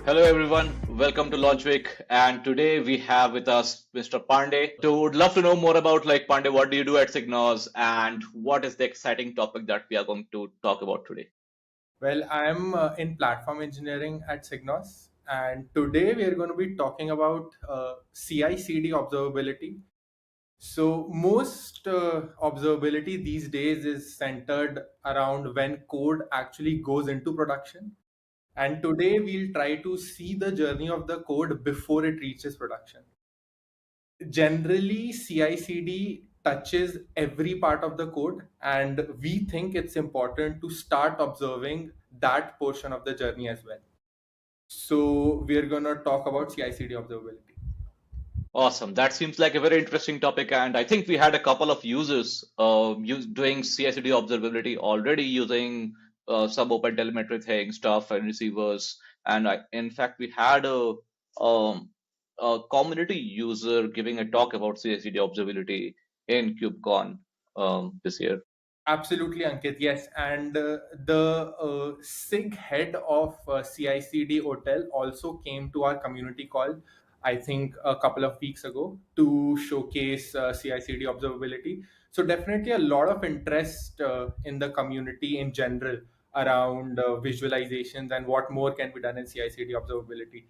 Hello everyone, welcome to Launch Week, and today we have with us Mr. Pandey. So would love to know more about Pandey, what do you do at SigNoz and what is the exciting topic that we are going to talk about today? Well, I'm in platform engineering at SigNoz, and today we are going to be talking about CI/CD observability. So, most observability these days is centered around when code actually goes into production. And today we'll try to see the journey of the code before it reaches production. Generally, CI/CD touches every part of the code, and we think it's important to start observing that portion of the journey as well. So we're going to talk about CI/CD observability. Awesome. That seems like a very interesting topic, and I think we had a couple of users doing CI/CD observability already using some OpenTelemetry thing, stuff, and receivers. And in fact, we had a community user giving a talk about CI/CD observability in KubeCon this year. Absolutely, Ankit. Yes, and the SIG head of CI/CD Hotel also came to our community call, I think a couple of weeks ago, to showcase CI/CD observability. So definitely a lot of interest in the community in general around visualizations and what more can be done in CI/CD observability,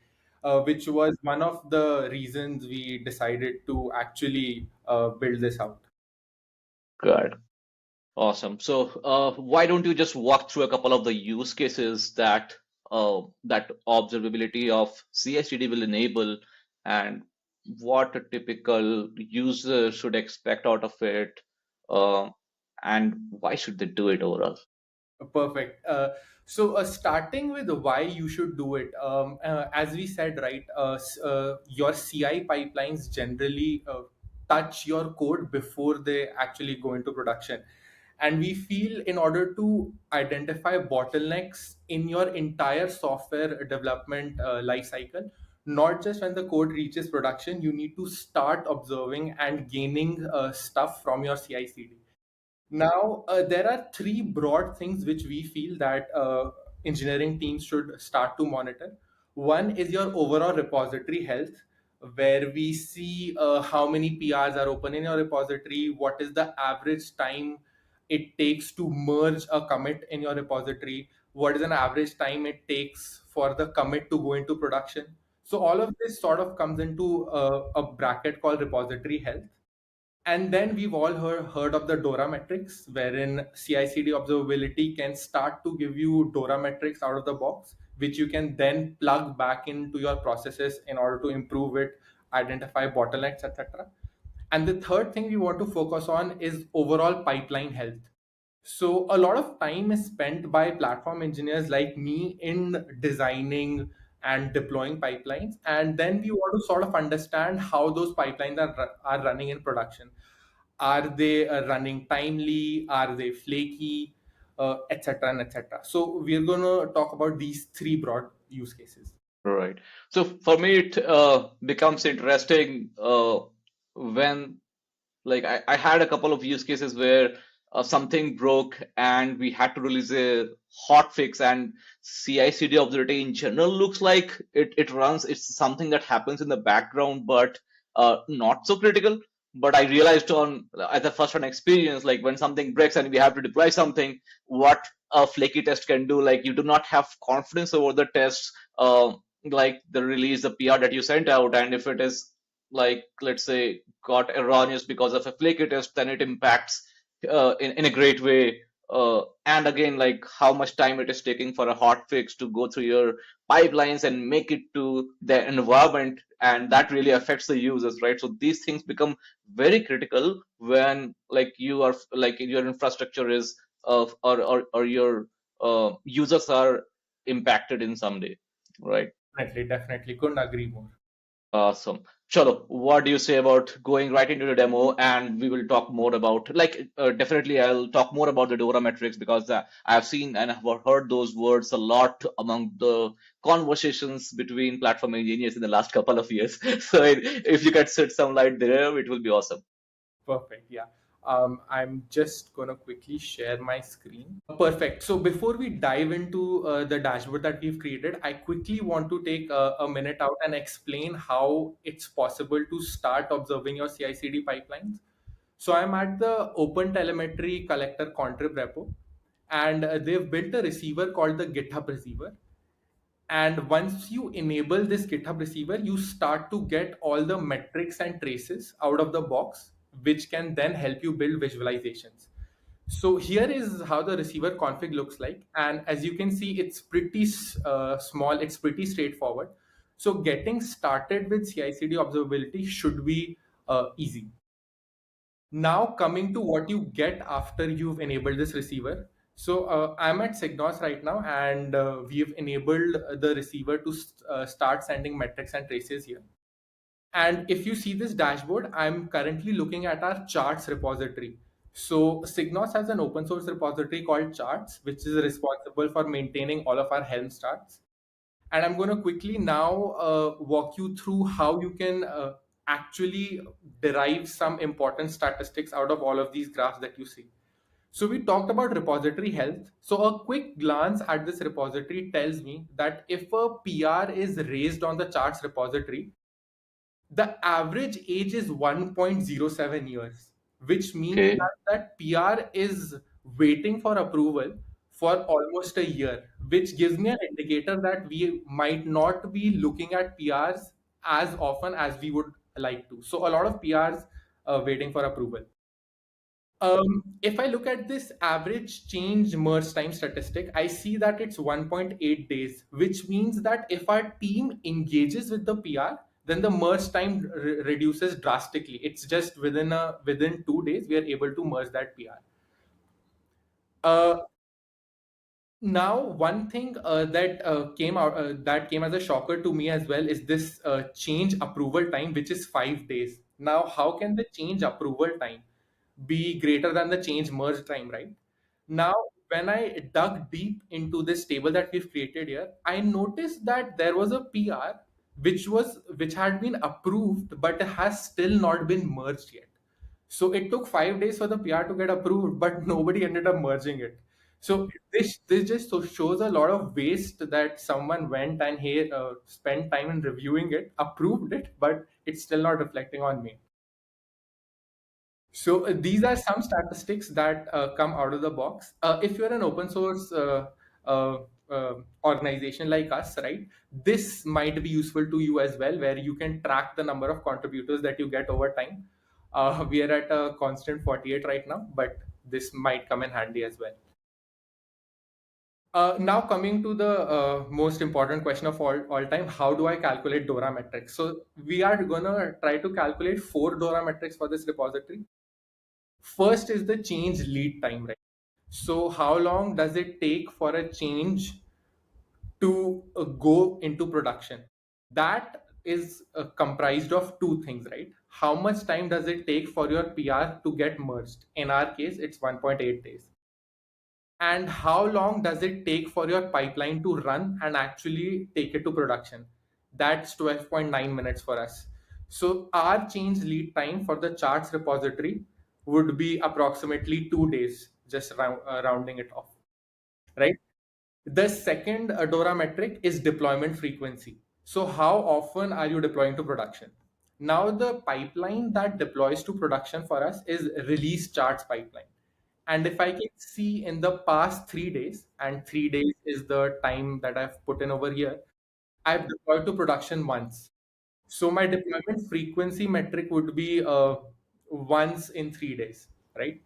which was one of the reasons we decided to actually build this out. Good. Awesome. So, why don't you just walk through a couple of the use cases that observability of CI/CD will enable, and what a typical user should expect out of it, uh, and why should they do it overall? Perfect. Starting with why you should do it, as we said, right, your CI pipelines generally touch your code before they actually go into production. And we feel in order to identify bottlenecks in your entire software development life cycle, not just when the code reaches production, you need to start observing and gaining stuff from your CI CD. Now, there are three broad things which we feel that engineering teams should start to monitor. One is your overall repository health, where we see how many PRs are open in your repository, what is the average time it takes to merge a commit in your repository, what is an average time it takes for the commit to go into production. So, all of this sort of comes into a bracket called repository health. And then we've all heard of the DORA metrics, wherein CI/CD observability can start to give you DORA metrics out of the box, which you can then plug back into your processes in order to improve it, identify bottlenecks, etc. And the third thing we want to focus on is overall pipeline health. So a lot of time is spent by platform engineers like me in designing and deploying pipelines, and then we want to sort of understand how those pipelines are running in production. Are they running timely? Are they flaky? Etc. and etc. So we're going to talk about these three broad use cases. Right. So for me, it becomes interesting when I had a couple of use cases where something broke and we had to release a hot fix, and CI/CD observability in general looks like it runs. It's something that happens in the background, but not so critical. But I realized on as a first-hand experience, like when something breaks and we have to deploy something, what a flaky test can do. Like you do not have confidence over the tests, like the release, the PR that you sent out, and if it is like let's say got erroneous because of a flaky test, then it impacts in a great way. And again, like how much time it is taking for a hot fix to go through your pipelines and make it to the environment, and that really affects the users, right? So these things become very critical when like you are like your infrastructure is or your users are impacted in some day, right? Definitely. Couldn't agree more. Awesome. Chalo, what do you say about going right into the demo? And we will talk more about, definitely I'll talk more about the DORA metrics because I have seen and have heard those words a lot among the conversations between platform engineers in the last couple of years. So if you could shed some light there, it will be awesome. Perfect. Yeah. I'm just going to quickly share my screen. Perfect. So before we dive into the dashboard that we've created, I quickly want to take a minute out and explain how it's possible to start observing your CI/CD pipelines. So I'm at the OpenTelemetry collector contrib repo, and they've built a receiver called the GitHub receiver. And once you enable this GitHub receiver, you start to get all the metrics and traces out of the box, which can then help you build visualizations. So here is how the receiver config looks like. And as you can see, it's pretty small, it's pretty straightforward. So getting started with CI/CD observability should be easy. Now coming to what you get after you've enabled this receiver. So I'm at SigNoz right now, and we've enabled the receiver to start sending metrics and traces here. And if you see this dashboard, I'm currently looking at our charts repository. So SigNoz has an open source repository called Charts, which is responsible for maintaining all of our Helm charts. And I'm going to quickly now walk you through how you can actually derive some important statistics out of all of these graphs that you see. So we talked about repository health. So a quick glance at this repository tells me that if a PR is raised on the charts repository, the average age is 1.07 years, which means Okay. that PR is waiting for approval for almost a year, which gives me an indicator that we might not be looking at PRs as often as we would like to. So a lot of PRs waiting for approval. If I look at this average change merge time statistic, I see that it's 1.8 days, which means that if our team engages with the PR, then the merge time reduces drastically. It's just within 2 days we are able to merge that PR. Now, one thing that came as a shocker to me as well is this change approval time, which is 5 days. Now, how can the change approval time be greater than the change merge time, right? Now, when I dug deep into this table that we've created here, I noticed that there was a PR which had been approved but has still not been merged yet. So it took 5 days for the PR to get approved, but nobody ended up merging it. So this just shows a lot of waste that someone went and spent time in reviewing it, approved it, but it's still not reflecting on me. So these are some statistics that come out of the box. If you're an open source uh, organization like us, right, this might be useful to you as well, where you can track the number of contributors that you get over time. We are at a constant 48 right now, but this might come in handy as well. Now coming to the most important question of all time, how do I calculate DORA metrics? So we are gonna try to calculate 4 DORA metrics for this repository. First is the change lead time, right? So how long does it take for a change to go into production? That is comprised of two things, right? How much time does it take for your PR to get merged? In our case, it's 1.8 days. And how long does it take for your pipeline to run and actually take it to production? That's 12.9 minutes for us. So our change lead time for the charts repository would be approximately 2 days, just rounding it off, right? The second DORA metric is deployment frequency. So how often are you deploying to production? Now the pipeline that deploys to production for us is release charts pipeline. And if I can see in the past 3 days, and 3 days is the time that I've put in over here, I've deployed to production once. So my deployment frequency metric would be once in 3 days, right?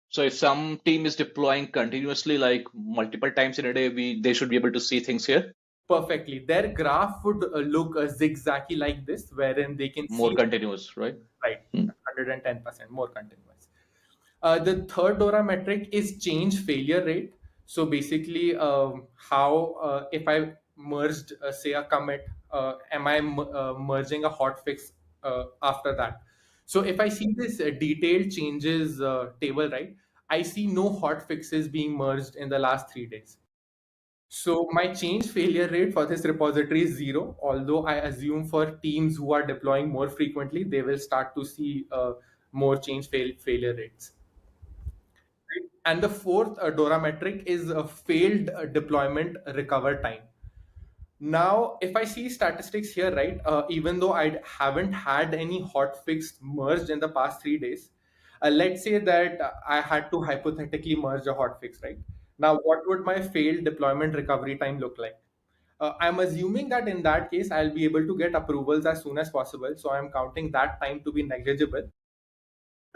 So if some team is deploying continuously, like multiple times in a day, they should be able to see things here. Perfectly. Their graph would look zigzaggy like this, wherein they can More see, continuous, right? right, 110% more continuous. The third DORA metric is change failure rate. So basically, how if I merged, say, a commit, am I merging a hotfix after that? So if I see this detailed changes table, right, I see no hotfixes being merged in the last 3 days. So my change failure rate for this repository is 0, although I assume for teams who are deploying more frequently, they will start to see more change failure rates. Right? And the fourth DORA metric is failed deployment recover time. Now, if I see statistics here, right, even though I haven't had any hotfix merged in the past 3 days, let's say that I had to hypothetically merge a hotfix, right? Now, what would my failed deployment recovery time look like? I'm assuming that in that case, I'll be able to get approvals as soon as possible. So I'm counting that time to be negligible.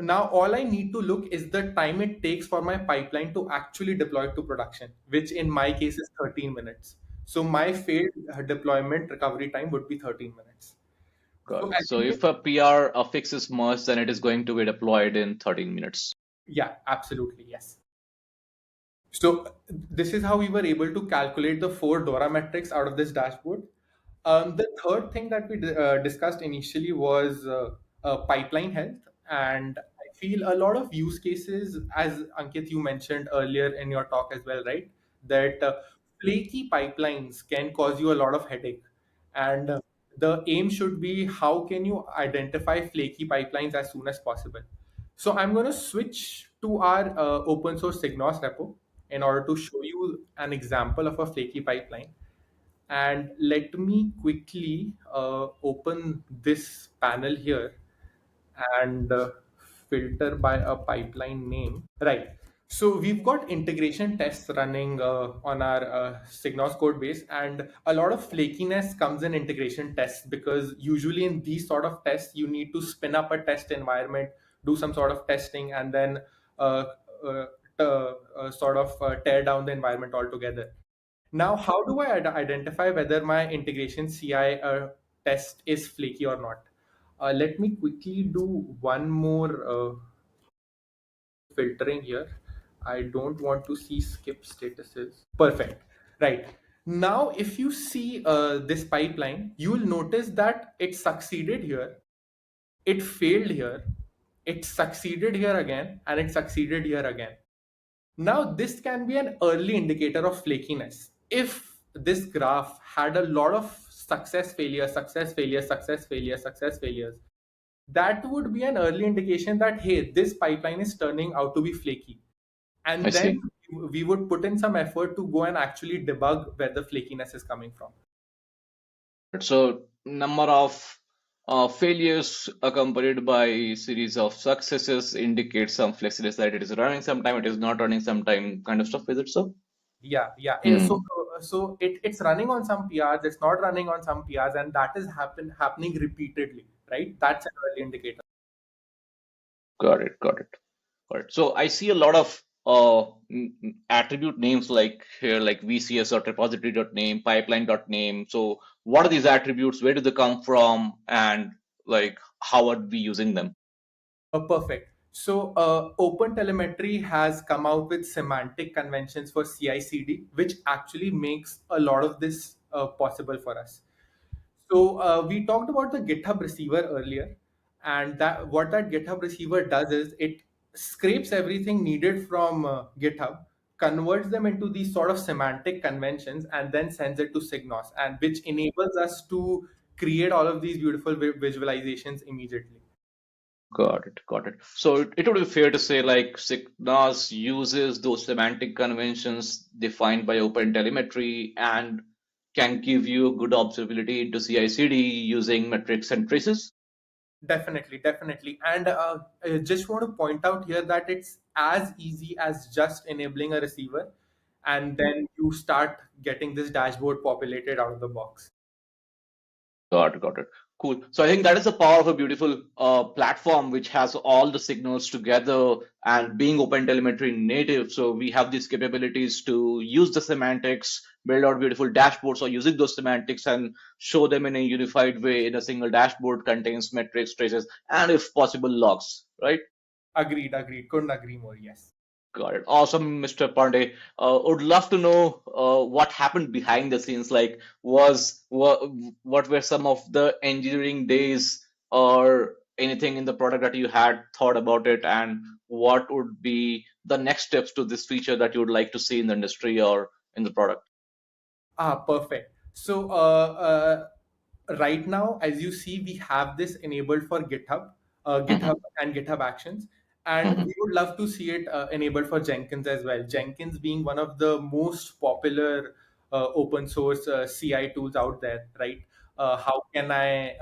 Now, all I need to look is the time it takes for my pipeline to actually deploy to production, which in my case is 13 minutes. So my failed deployment recovery time would be 13 minutes. Got So it. I So think, if a PR fix is merged, then it is going to be deployed in 13 minutes. yeah, absolutely, yes. So this is how we were able to calculate the four DORA metrics out of this dashboard. The third thing that we discussed initially was pipeline health, and I feel a lot of use cases, as Ankit you mentioned earlier in your talk as well, right? That flaky pipelines can cause you a lot of headache, and the aim should be how can you identify flaky pipelines as soon as possible. So I'm going to switch to our open source SigNoz repo in order to show you an example of a flaky pipeline. And let me quickly open this panel here and filter by a pipeline name. Right. So we've got integration tests running on our SigNoz code base, and a lot of flakiness comes in integration tests because usually in these sort of tests, you need to spin up a test environment, do some sort of testing, and then uh, uh, tear down the environment altogether. Now, how do I identify whether my integration CI test is flaky or not? Let me quickly do one more filtering here. I don't want to see skip statuses. Perfect. Right. Now, if you see this pipeline, you will notice that it succeeded here, it failed here, it succeeded here again, and it succeeded here again. Now, this can be an early indicator of flakiness. If this graph had a lot of success failure, success failure, success failure, success failures, that would be an early indication that, hey, this pipeline is turning out to be flaky. I And then see. we would put in some effort to go and actually debug where the flakiness is coming from. So number of failures accompanied by series of successes indicates some flexiness that it is running sometime, it is not running sometime kind of stuff. Is it so? Yeah, yeah. Hmm. So it's running on some PRs, it's not running on some PRs, and that is happening repeatedly, right? That's an early indicator. Got it. Got it. Got it. So I see a lot of attribute names like here, like VCS or repository.name, pipeline.name. So what are these attributes? Where do they come from? And like how are we using them? Perfect. So, OpenTelemetry has come out with semantic conventions for CI/CD, which actually makes a lot of this possible for us. So, we talked about the GitHub receiver earlier, and that what that GitHub receiver does is it scrapes everything needed from GitHub, converts them into these sort of semantic conventions, and then sends it to SigNoz, and which enables us to create all of these beautiful visualizations immediately. Got it. Got it. So it would be fair to say like SigNoz uses those semantic conventions defined by OpenTelemetry and can give you good observability into CI/CD using metrics and traces. Definitely, definitely. And I just want to point out here that it's as easy as just enabling a receiver, and then you start getting this dashboard populated out of the box. Got it, got it. Cool. So I think that is the power of a beautiful platform which has all the signals together and being OpenTelemetry native. So we have these capabilities to use the semantics, build out beautiful dashboards or using those semantics and show them in a unified way in a single dashboard contains metrics, traces, and if possible logs, right? Agreed, agreed. Couldn't agree more. Yes. Got it. Awesome, Mr. Pandey. Would love to know what happened behind the scenes. Like, what were some of the engineering days or anything in the product that you had thought about it, and what would be the next steps to this feature that you would like to see in the industry or in the product? Perfect. So right now, as you see, we have this enabled for GitHub. GitHub and GitHub Actions. And we would love to see it enabled for Jenkins as well. Jenkins being one of the most popular open source CI tools out there, right? How can I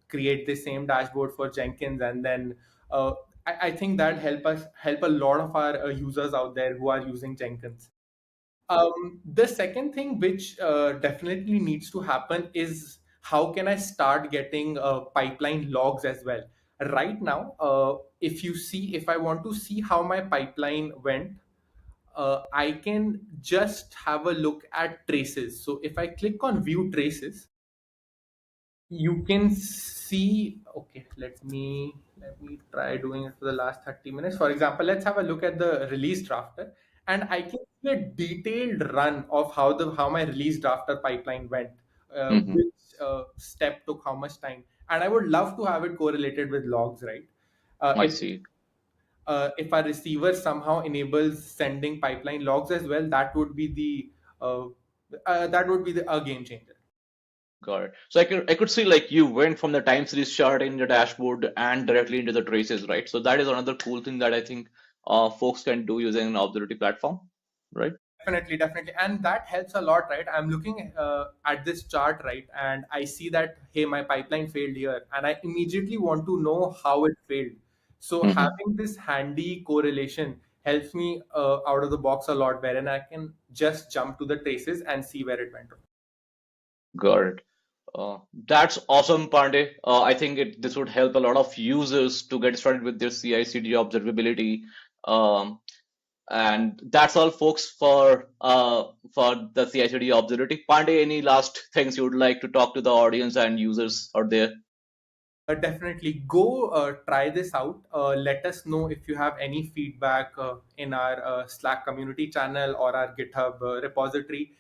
create the same dashboard for Jenkins, and then I think that help a lot of our users out there who are using Jenkins. The second thing which definitely needs to happen is how can I start getting pipeline logs as well. Right now, if I want to see how my pipeline went, I can just have a look at traces. So if I click on view traces, you can see, okay, let me try doing it for the last 30 minutes. For example, let's have a look at the release drafter, and I can see a detailed run of how my release drafter pipeline went, Hmm. which step took how much time, and I would love to have it correlated with logs, right? uh, I if see. if our receiver somehow enables sending pipeline logs as well, that would be a game changer. Got it. So I could see like you went from the time series chart in the dashboard and directly into the traces, right? So that is another cool thing that I think folks can do using an observability platform, right? Definitely, definitely, and that helps a lot, right? I'm looking at this chart, right, and I see that hey, my pipeline failed here, and I immediately want to know how it failed. So Hmm. having this handy correlation helps me out of the box a lot, wherein I can just jump to the traces and see where it went wrong. Got it. That's awesome, Pandey. I think this would help a lot of users to get started with their CI/CD observability. Um, and that's all, folks, for the CI/CD observability. Pandey, any last things you would like to talk to the audience and users out there? Definitely go try this out. Let us know if you have any feedback in our Slack community channel or our GitHub repository.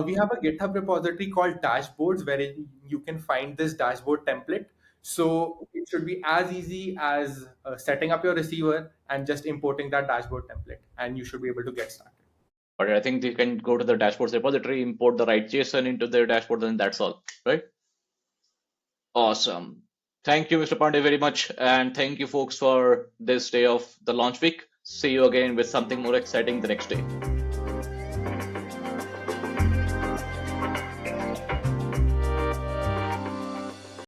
We have a GitHub repository called dashboards where you can find this dashboard template. So it should be as easy as setting up your receiver and just importing that dashboard template, and you should be able to get started. But I think they can go to the dashboards repository, import the right JSON into their dashboard, and that's all, right? Awesome. Thank you, Mr. Pandey, very much. And thank you, folks, for this day of the launch week. See you again with something more exciting the next day.